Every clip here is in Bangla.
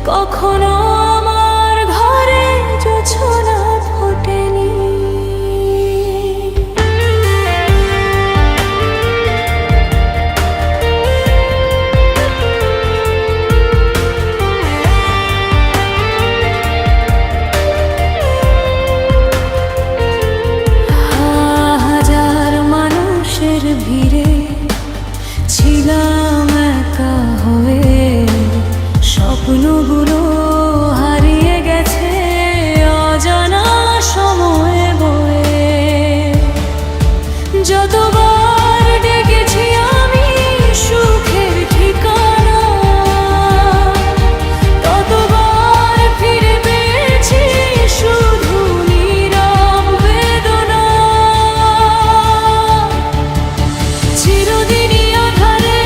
কখনো আমার ঘরে জোছনা ফোটেনি। হাজার মানুষের ভিড়ে ছিলাম একা হয়ে, স্বপ্নগুলো হারিয়ে গেছে অজানা সময়ে বয়ে। যতবার ডেকেছি আমি সুখের ঠিকানা, ততবার ফিরে পেয়েছি শুধু নীরব বেদনা। চিরদিনই আঁধারে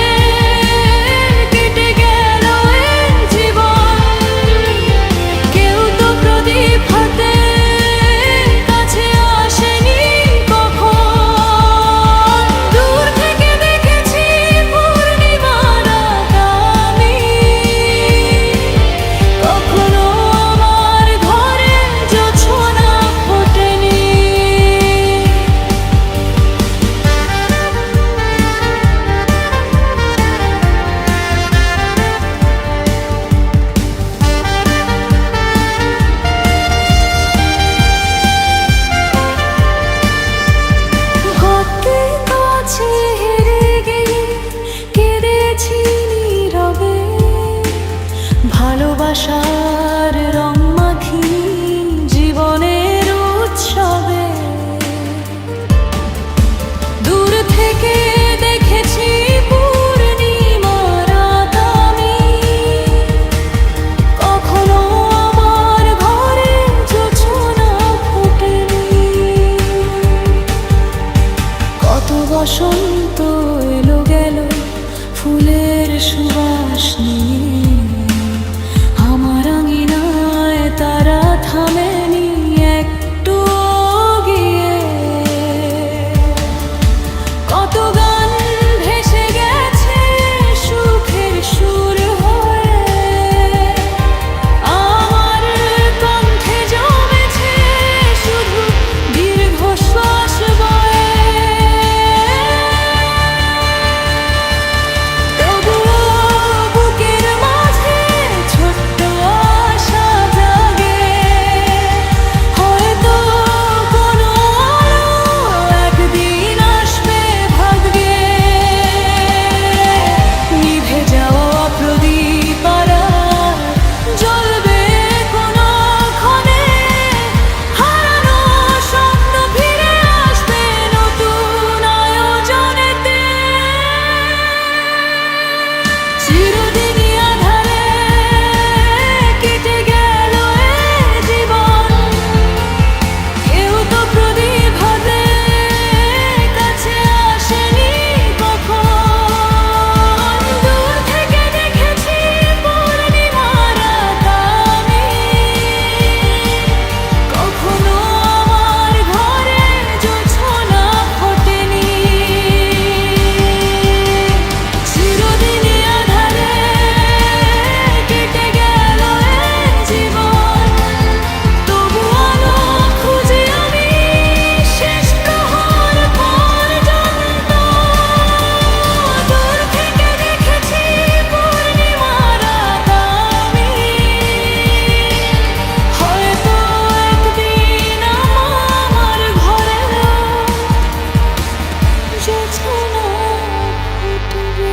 কেটে গেল এই জীবন, কেউ তো প্রদীপ হাতে কাছে আসেনি কখন। দূর থেকে দেখেছি পূর্ণিমার রাত আমি, কখনো আমার ঘরে জোছনা ফোটেনি। ভক্তের কাছে হেরে গিয়ে কেঁদেছি নীরবে, ভালোবাসা